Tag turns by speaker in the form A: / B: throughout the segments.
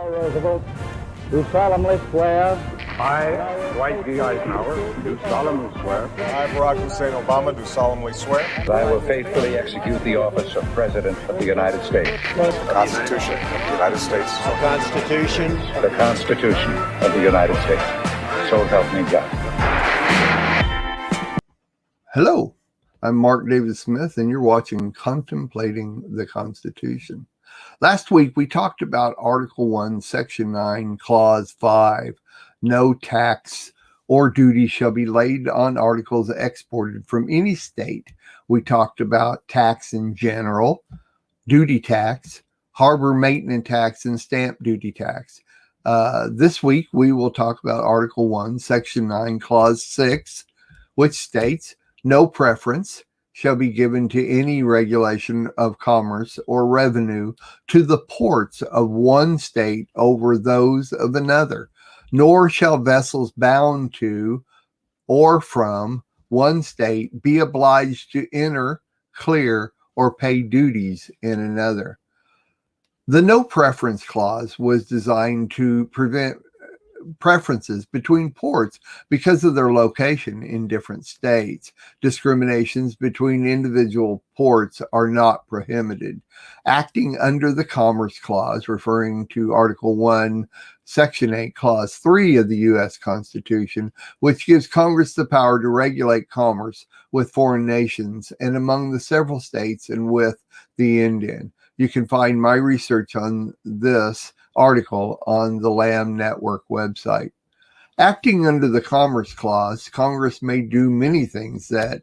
A: Roosevelt, do solemnly swear.
B: I, Dwight D. Eisenhower, do solemnly swear.
C: I, Barack Hussein Obama, do solemnly swear.
D: That I will faithfully execute the office of President of the United States.
C: The Constitution of the United States.
E: The Constitution.
D: The Constitution of the United States. So help me God.
F: Hello, I'm Mark David Smith, and you're watching Contemplating the Constitution. Last week, we talked about Article 1, Section 9, Clause 5. No tax or duty shall be laid on articles exported from any state. We talked about tax in general, duty tax, harbor maintenance tax, and stamp duty tax. This week, we will talk about Article 1, Section 9, Clause 6, which states, no preference shall be given to any regulation of commerce or revenue to the ports of one state over those of another, nor shall vessels bound to or from one state be obliged to enter, clear, or pay duties in another. The no preference clause was designed to prevent preferences between ports because of their location in different states. Discriminations between individual ports are not prohibited. Acting under the Commerce Clause, referring to Article 1, Section 8, Clause 3 of the U.S. Constitution, which gives Congress the power to regulate commerce with foreign nations and among the several states and with the Indian. You can find my research on this article on the LAM Network website. Acting under the Commerce Clause, Congress may do many things that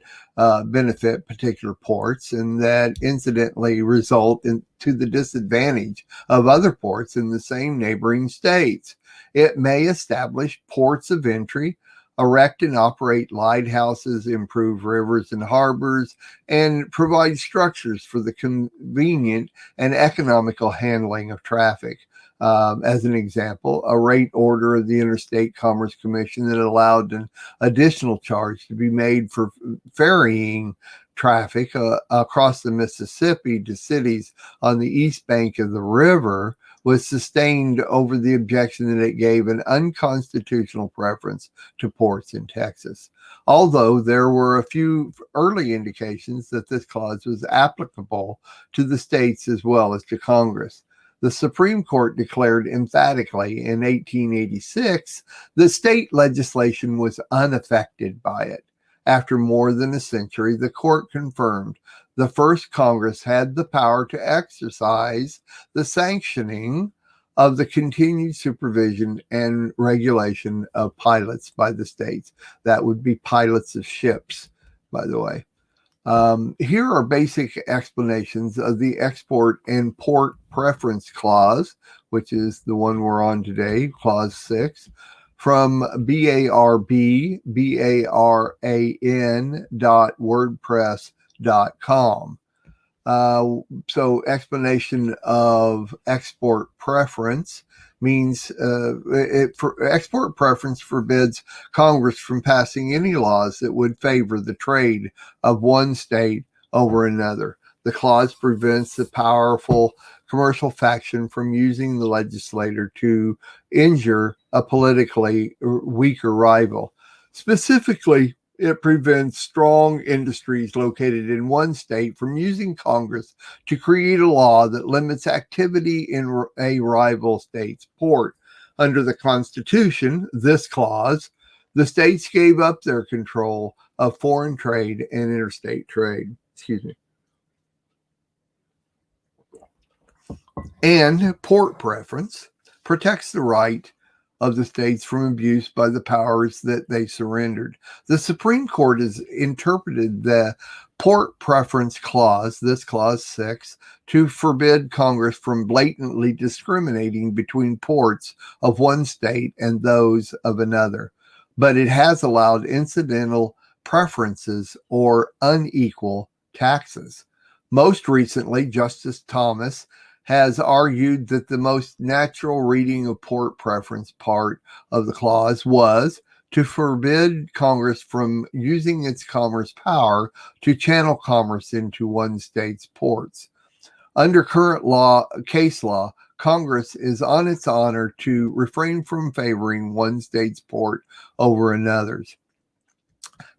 F: benefit particular ports and that incidentally result to the disadvantage of other ports in the same neighboring states. It may establish ports of entry, erect and operate lighthouses, improve rivers and harbors, and provide structures for the convenient and economical handling of traffic. As an example, a rate order of the Interstate Commerce Commission that allowed an additional charge to be made for ferrying traffic across the Mississippi to cities on the east bank of the river was sustained over the objection that it gave an unconstitutional preference to ports in Texas. Although there were a few early indications that this clause was applicable to the states as well as to Congress. The Supreme Court declared emphatically in 1886 that state legislation was unaffected by it. After more than a century, the court confirmed the first Congress had the power to exercise the sanctioning of the continued supervision and regulation of pilots by the states. That would be pilots of ships, by the way. Here are basic explanations of the Export and Port Preference Clause, which is the one we're on today, Clause 6, from barban.wordpress.com. So explanation of export preference means export preference forbids Congress from passing any laws that would favor the trade of one state over another. The clause prevents the powerful commercial faction from using the legislator to injure a politically weaker rival. Specifically, it prevents strong industries located in one state from using Congress to create a law that limits activity in a rival state's port. Under the Constitution, this clause, the states gave up their control of foreign trade and interstate trade. And port preference protects the right of the states from abuse by the powers that they surrendered. The Supreme Court has interpreted the Port Preference Clause, this Clause 6, to forbid Congress from blatantly discriminating between ports of one state and those of another. But it has allowed incidental preferences or unequal taxes. Most recently, Justice Thomas has argued that the most natural reading of port preference part of the clause was to forbid Congress from using its commerce power to channel commerce into one state's ports. Under current case law, Congress is on its honor to refrain from favoring one state's port over another's.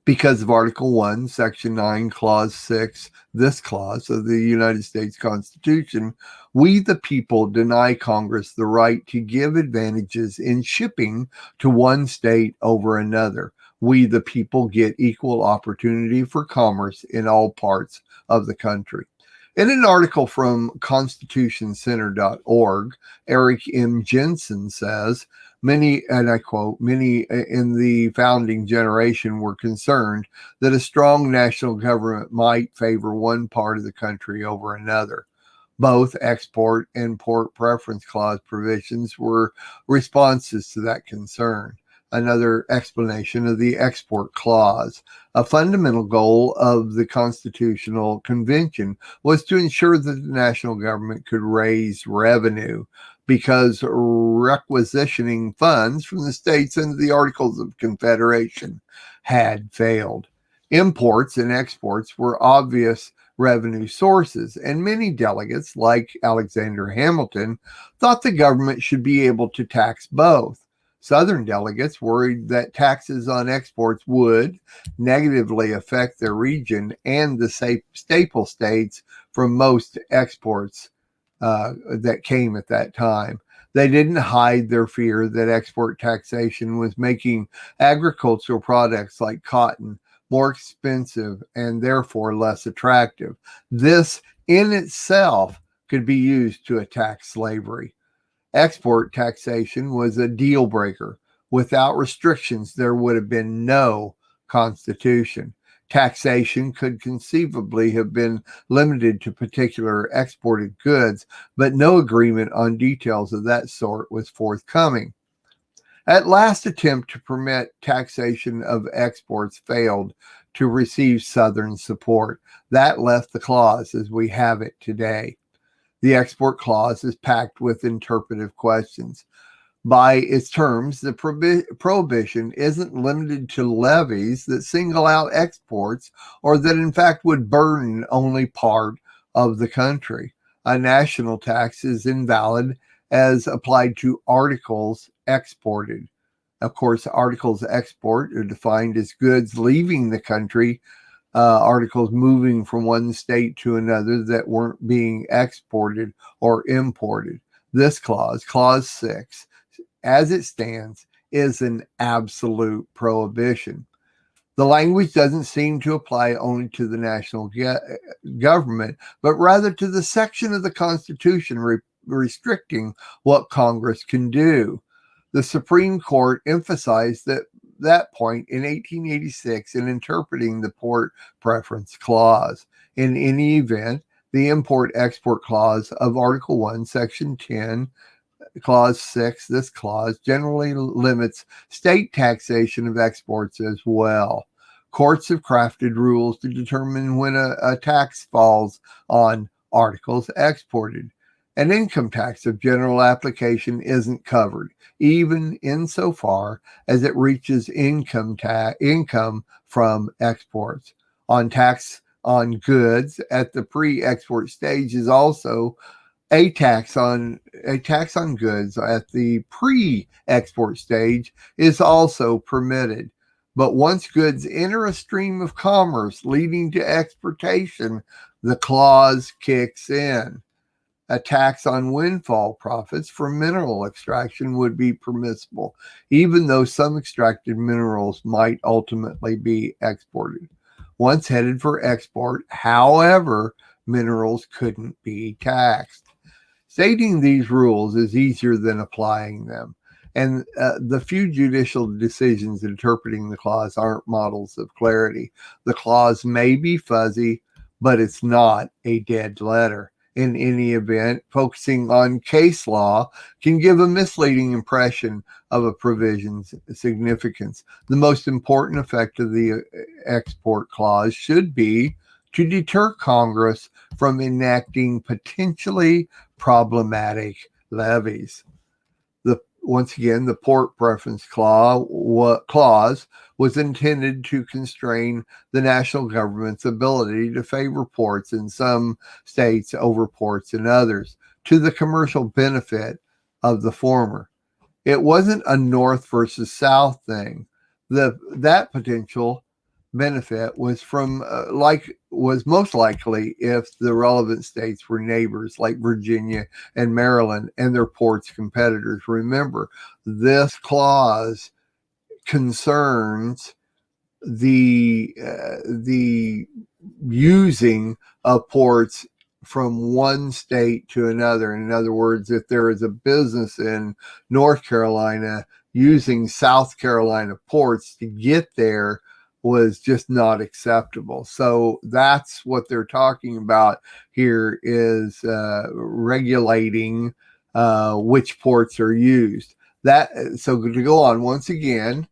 F: Because of Article 1, Section 9, Clause 6, this clause of the United States Constitution, we the people deny Congress the right to give advantages in shipping to one state over another. We the people get equal opportunity for commerce in all parts of the country. In an article from constitutioncenter.org, Eric M. Jensen says, many, and I quote, many in the founding generation were concerned that a strong national government might favor one part of the country over another. Both export and port preference clause provisions were responses to that concern. Another explanation of the export clause. A fundamental goal of the Constitutional Convention was to ensure that the national government could raise revenue because requisitioning funds from the states under the Articles of Confederation had failed. Imports and exports were obvious revenue sources, and many delegates, like Alexander Hamilton, thought the government should be able to tax both. Southern delegates worried that taxes on exports would negatively affect their region and the staple states from most exports that came at that time. They didn't hide their fear that export taxation was making agricultural products like cotton more expensive and therefore less attractive. This in itself could be used to attack slavery. Export taxation was a deal breaker. Without restrictions, there would have been no Constitution. Taxation could conceivably have been limited to particular exported goods, but no agreement on details of that sort was forthcoming. At last attempt to permit taxation of exports failed to receive Southern support. That left the clause as we have it today. The export clause is packed with interpretive questions. By its terms, the prohibition isn't limited to levies that single out exports or that in fact would burden only part of the country. A national tax is invalid as applied to articles exported. Of course, articles export are defined as goods leaving the country, articles moving from one state to another that weren't being exported or imported. This clause, Clause 6, as it stands, is an absolute prohibition. The language doesn't seem to apply only to the national government, but rather to the section of the Constitution restricting what Congress can do. The Supreme Court emphasized that point in 1886 in interpreting the Port Preference Clause. In any event, the Import-Export Clause of Article 1, Section 10, Clause 6, this clause generally limits state taxation of exports as well. Courts have crafted rules to determine when a tax falls on articles exported. An income tax of general application isn't covered, even insofar as it reaches income from exports. On tax on goods at the pre-export stage is also a tax on goods at the pre-export stage is also permitted. But once goods enter a stream of commerce leading to exportation, the clause kicks in. A tax on windfall profits from mineral extraction would be permissible, even though some extracted minerals might ultimately be exported. Once headed for export, however, minerals couldn't be taxed. Stating these rules is easier than applying them, and the few judicial decisions interpreting the clause aren't models of clarity. The clause may be fuzzy, but it's not a dead letter. In any event, focusing on case law can give a misleading impression of a provision's significance. The most important effect of the export clause should be to deter Congress from enacting potentially problematic levies. Once again, the Port Preference Clause was intended to constrain the national government's ability to favor ports in some states over ports in others. to the commercial benefit of the former. It wasn't a North versus South thing. That potential benefit was was most likely if the relevant states were neighbors like Virginia and Maryland and their ports competitors. Remember, this clause concerns the using of ports from one state to another. In other words, if there is a business in North Carolina using South Carolina ports to get there was just not acceptable. So that's what they're talking about here, is regulating which ports are used. So to go on once again,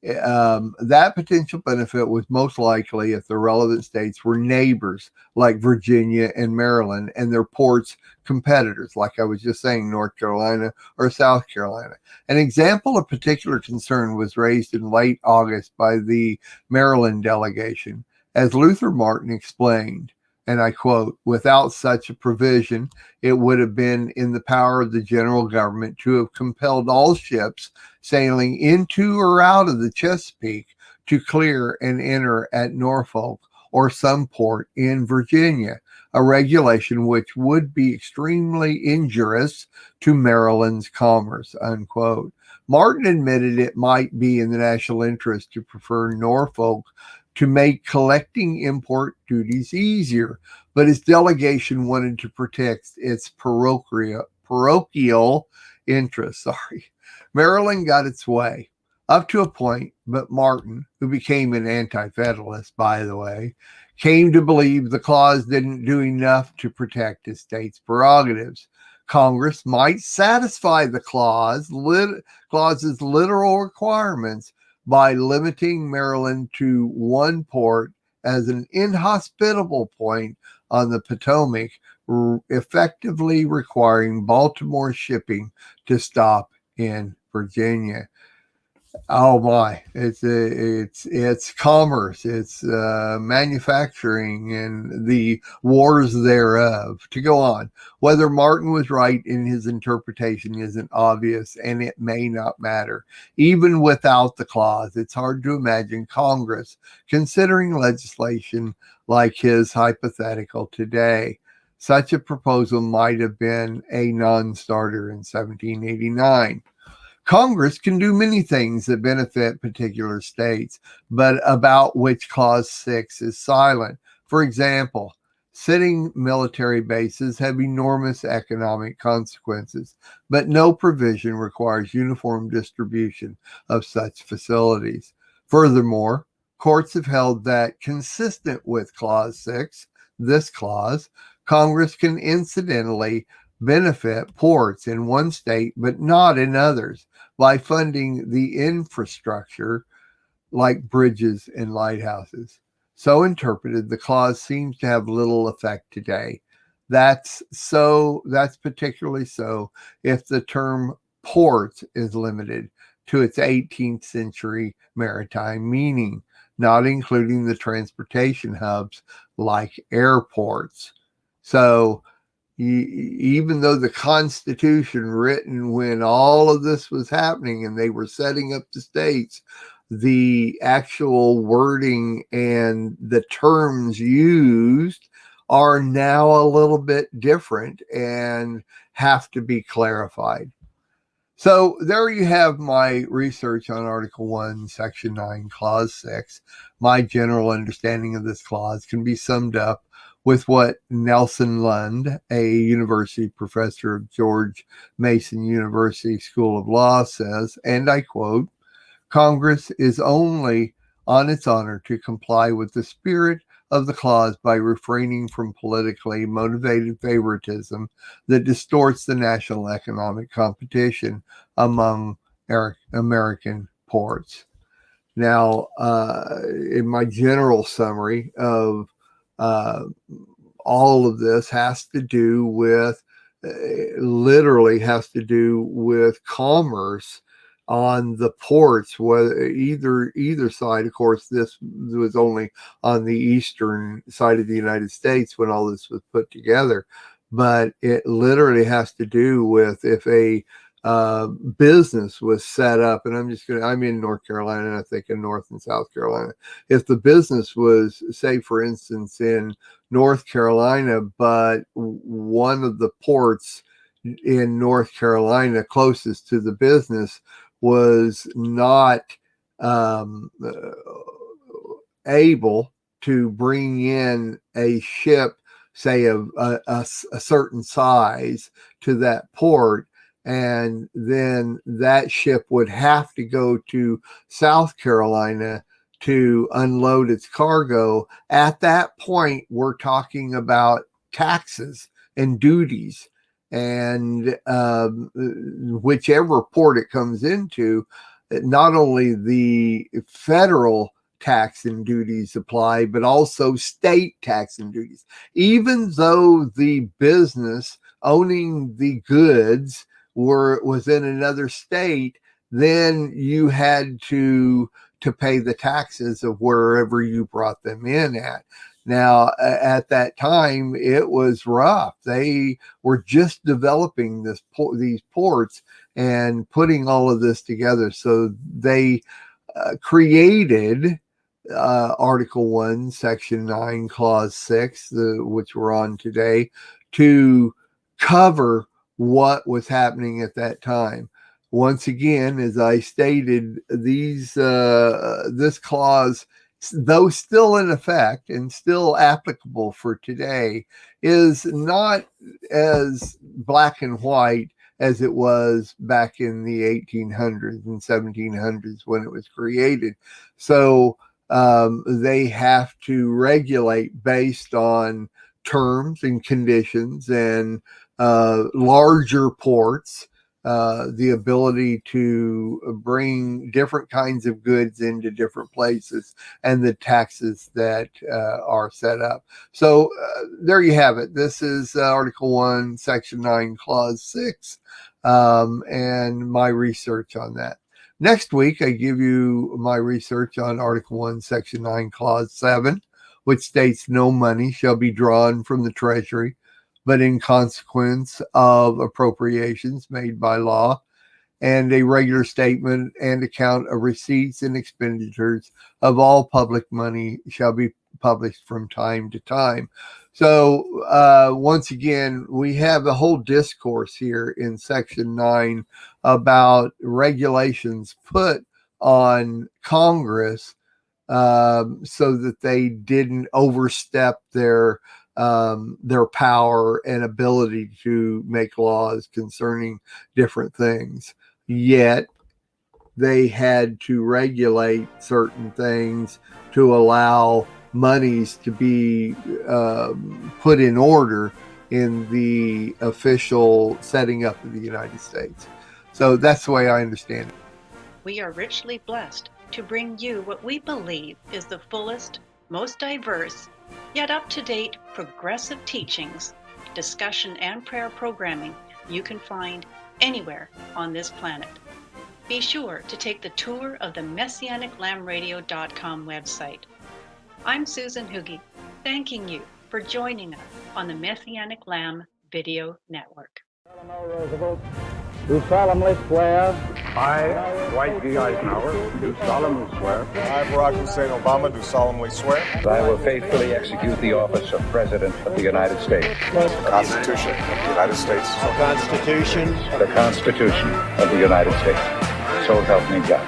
F: that potential benefit was most likely if the relevant states were neighbors like Virginia and Maryland and their ports competitors, like I was just saying, North Carolina or South Carolina. An example of particular concern was raised in late August by the Maryland delegation. As Luther Martin explained, and I quote, "Without such a provision, it would have been in the power of the general government to have compelled all ships sailing into or out of the Chesapeake to clear and enter at Norfolk or some port in Virginia, a regulation which would be extremely injurious to Maryland's commerce," unquote. Martin admitted it might be in the national interest to prefer Norfolk to make collecting import duties easier, but his delegation wanted to protect its parochial interests. Maryland got its way up to a point, but Martin, who became an anti-federalist, by the way, came to believe the clause didn't do enough to protect his state's prerogatives. Congress might satisfy the clause's literal requirements by limiting Maryland to one port as an inhospitable point on the Potomac, effectively requiring Baltimore shipping to stop in Virginia. Oh my! It's commerce, it's manufacturing, and the wars thereof. To go on, whether Martin was right in his interpretation isn't obvious, and it may not matter. Even without the clause, it's hard to imagine Congress considering legislation like his hypothetical today. Such a proposal might have been a non-starter in 1789. Congress can do many things that benefit particular states, but about which Clause 6 is silent. For example, sitting military bases have enormous economic consequences, but no provision requires uniform distribution of such facilities. Furthermore, courts have held that, consistent with Clause 6, this clause, Congress can incidentally benefit ports in one state but not in others by funding the infrastructure like bridges and lighthouses. So interpreted, the clause seems to have little effect today. That's particularly so if the term port is limited to its 18th century maritime meaning, not including the transportation hubs like airports. So even though the Constitution written when all of this was happening and they were setting up the states, the actual wording and the terms used are now a little bit different and have to be clarified. So there you have my research on Article 1, Section 9, Clause 6. My general understanding of this clause can be summed up with what Nelson Lund, a university professor of George Mason University School of Law, says, and I quote, "Congress is only on its honor to comply with the spirit of the clause by refraining from politically motivated favoritism that distorts the national economic competition among American ports." Now, in my general summary of all of this has to do with, literally has to do with commerce on the ports, whether either side. Of course, this was only on the eastern side of the United States when all this was put together, but it literally has to do with if a business was set up, and I'm in North Carolina, and I think in North and South Carolina. If the business was, say, for instance, in North Carolina, but one of the ports in North Carolina closest to the business was not able to bring in a ship, say, of a certain size to that port, and then that ship would have to go to South Carolina to unload its cargo. At that point, we're talking about taxes and duties, and whichever port it comes into, not only the federal tax and duties apply, but also state tax and duties. Even though the business owning the goods was in another state, then you had to pay the taxes of wherever you brought them in at. Now, at that time, it was rough. They were just developing these ports and putting all of this together. So they created Article 1, Section 9, Clause 6, which we're on today, to cover what was happening at that time. Once again, as I stated, this clause, though still in effect and still applicable for today, is not as black and white as it was back in the 1800s and 1700s when it was created. So they have to regulate based on terms and conditions, and larger ports, the ability to bring different kinds of goods into different places, and the taxes that are set up. So there you have it. This is Article 1, Section 9, Clause 6, and my research on that. Next week, I give you my research on Article 1, Section 9, Clause 7, which states no money shall be drawn from the Treasury, but in consequence of appropriations made by law, and a regular statement and account of receipts and expenditures of all public money shall be published from time to time. So once again, we have a whole discourse here in Section 9 about regulations put on Congress so that they didn't overstep their power and ability to make laws concerning different things. Yet they had to regulate certain things to allow monies to be put in order in the official setting up of the United States. So that's the way I understand it.
E: We are richly blessed to bring you what we believe is the fullest, most diverse, yet up-to-date progressive teachings, discussion, and prayer programming you can find anywhere on this planet. Be sure to take the tour of the MessianicLambRadio.com website. I'm Susan Hoogie, thanking you for joining us on the Messianic Lamb Video Network.
A: Roosevelt, do solemnly swear.
B: I, Dwight D. Eisenhower, do solemnly swear.
C: I, Barack Hussein Obama, do solemnly swear.
D: That I will faithfully execute the office of President of the United States.
C: The Constitution of the United States.
G: The Constitution.
D: The Constitution of the United States. So help me God.